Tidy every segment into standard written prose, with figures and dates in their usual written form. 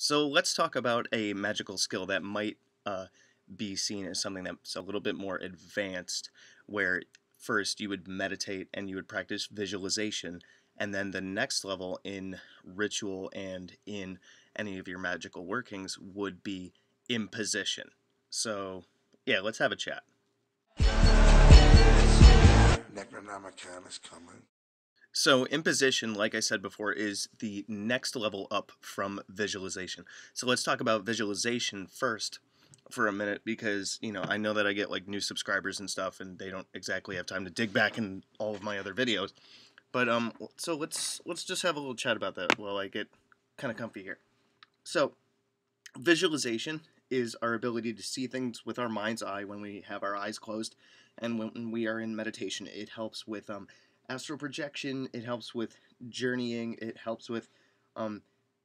So let's talk about a magical skill that might be seen as something that's a little bit more advanced, where first you would meditate and you would practice visualization, and then the next level in ritual and in any of your magical workings would be imposition. So, yeah, let's have a chat. Necronomicon is coming. So, imposition, like I said before, is the next level up from visualization. So, let's talk about visualization first for a minute because, I know that I get like new subscribers and stuff and they don't exactly have time to dig back in all of my other videos. But so let's just have a little chat about that while I get kind of comfy here. So, visualization is our ability to see things with our mind's eye when we have our eyes closed, and when we are in meditation. It helps with astral projection. It helps with journeying. It helps with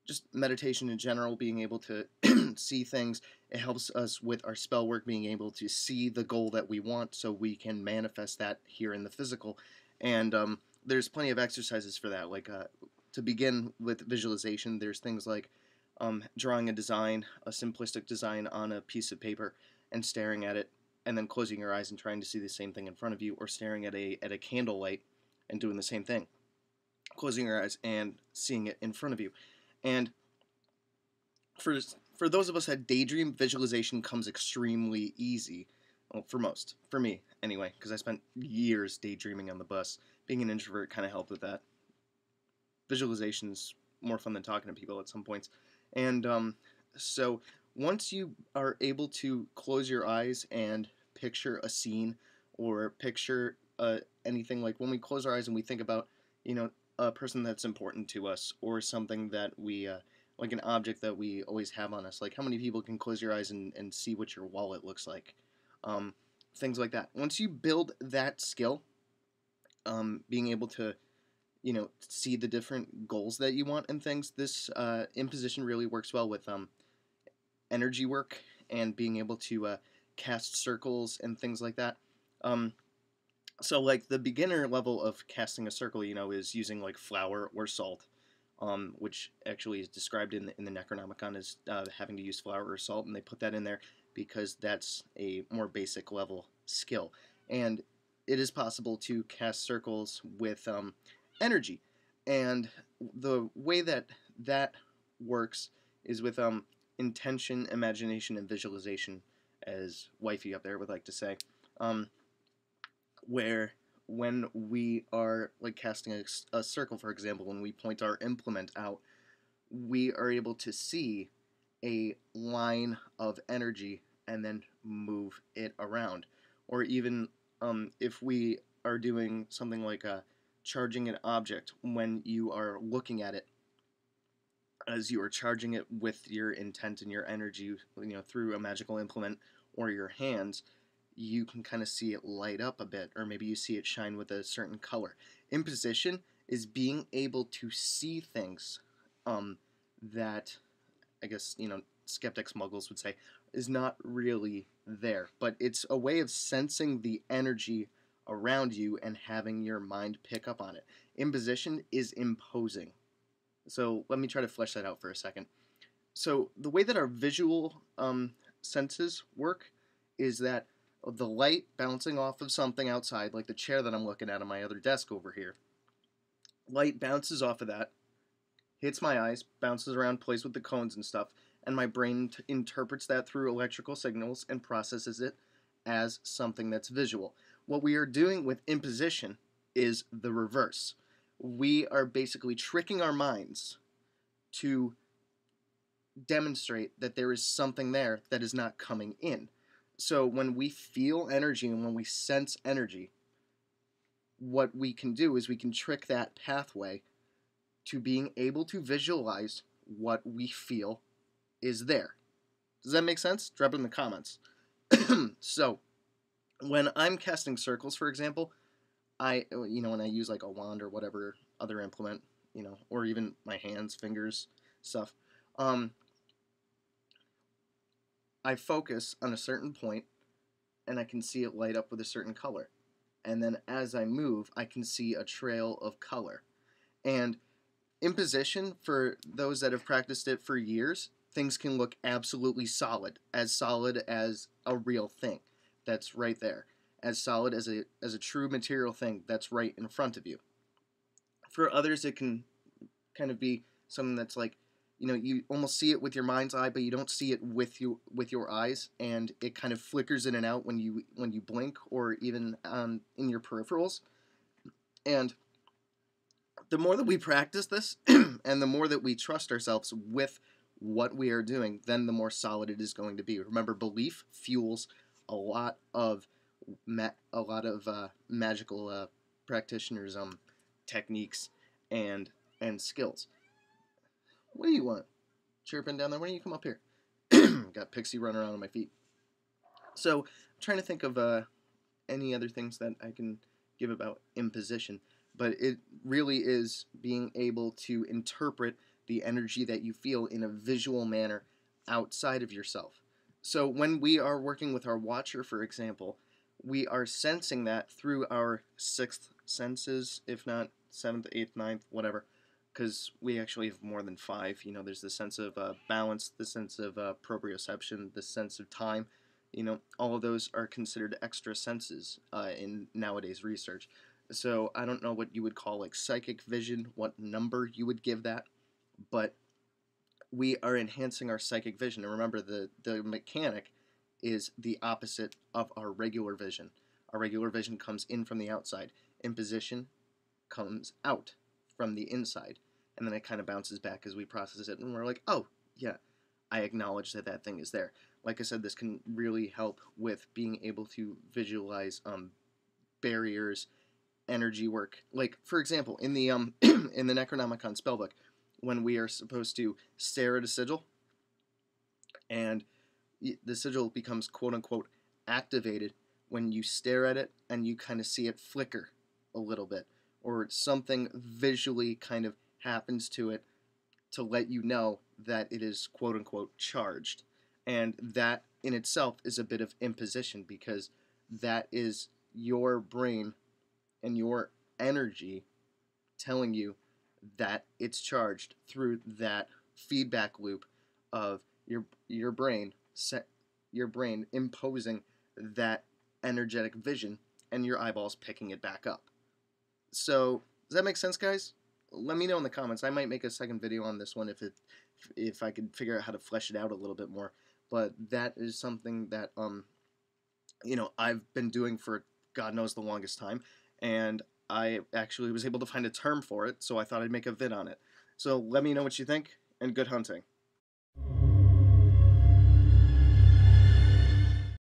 just meditation in general, being able to see things. It helps us with our spell work, being able to see the goal that we want so we can manifest that here in the physical. And there's plenty of exercises for that. Like to begin with visualization, there's things like drawing a design, a simplistic design on a piece of paper and staring at it, and then closing your eyes and trying to see the same thing in front of you, or staring at a candlelight and doing the same thing, closing your eyes and seeing it in front of you. And for those of us that daydream, visualization comes extremely easy. Well, for me anyway, because I spent years daydreaming on the bus. Being an introvert kind of helped with that. Visualization's more fun than talking to people at some points. And so once you are able to close your eyes and picture a scene, or picture anything, like when we close our eyes and we think about, a person that's important to us, or something that we, like an object that we always have on us. Like, how many people can close your eyes and see what your wallet looks like? Things like that. Once you build that skill, being able to see the different goals that you want and things, this imposition really works well with energy work and being able to cast circles and things like that. So like the beginner level of casting a circle, is using like flour or salt, which actually is described in the Necronomicon as having to use flour or salt, and they put that in there because that's a more basic level skill. And it is possible to cast circles with energy. And the way that works is with intention, imagination, and visualization, as wifey up there would like to say. Where when we are like casting a circle, for example, when we point our implement out, we are able to see a line of energy and then move it around. Or even if we are doing something like charging an object, when you are looking at it, as you are charging it with your intent and your energy, through a magical implement or your hands, you can kind of see it light up a bit, or maybe you see it shine with a certain color. Imposition is being able to see things that, I guess, skeptics, muggles would say, is not really there. But it's a way of sensing the energy around you and having your mind pick up on it. Imposition is imposing. So let me try to flesh that out for a second. So the way that our visual senses work is that the light bouncing off of something outside, like the chair that I'm looking at on my other desk over here, light bounces off of that, hits my eyes, bounces around, plays with the cones and stuff, and my brain interprets that through electrical signals and processes it as something that's visual. What we are doing with imposition is the reverse. We are basically tricking our minds to demonstrate that there is something there that is not coming in. So when we feel energy and when we sense energy, what we can do is we can trick that pathway to being able to visualize what we feel is there. Does that make sense? Drop it in the comments. So when I'm casting circles, for example, when I use like a wand or whatever other implement, or even my hands, fingers, stuff, I focus on a certain point and I can see it light up with a certain color. And then as I move, I can see a trail of color. And imposition, for those that have practiced it for years, things can look absolutely solid as a real thing that's right there, as solid as a true material thing that's right in front of you. For others, it can kind of be something that's like, you almost see it with your mind's eye, but you don't see it with your eyes, and it kind of flickers in and out when you blink, or even in your peripherals. And the more that we practice this, and the more that we trust ourselves with what we are doing, then the more solid it is going to be. Remember, belief fuels a lot of magical practitioners' techniques and skills. What do you want? Chirping down there? Why don't you come up here? Got Pixie running around on my feet. So I'm trying to think of any other things that I can give about imposition, but it really is being able to interpret the energy that you feel in a visual manner outside of yourself. So when we are working with our watcher, for example, we are sensing that through our sixth senses, if not seventh, eighth, ninth, whatever, because we actually have more than five. There's the sense of balance, the sense of proprioception, the sense of time. All of those are considered extra senses in nowadays research. So I don't know what you would call like psychic vision, what number you would give that, but we are enhancing our psychic vision. And remember, the mechanic is the opposite of our regular vision. Our regular vision comes in from the outside. Imposition comes out from the inside. And then it kind of bounces back as we process it. And we're like, oh, yeah, I acknowledge that that thing is there. Like I said, this can really help with being able to visualize barriers, energy work. Like, for example, in the in the Necronomicon spellbook, when we are supposed to stare at a sigil, and the sigil becomes quote-unquote activated when you stare at it and you kind of see it flicker a little bit, or something visually kind of happens to it to let you know that it is quote-unquote charged. And that in itself is a bit of imposition, because that is your brain and your energy telling you that it's charged through that feedback loop of your brain imposing that energetic vision, and your eyeballs picking it back up. So does that make sense, guys? Let me know in the comments. I might make a second video on this one if I could figure out how to flesh it out a little bit more. But that is something that I've been doing for God knows the longest time, and I actually was able to find a term for it, so I thought I'd make a vid on it. So let me know what you think, and good hunting.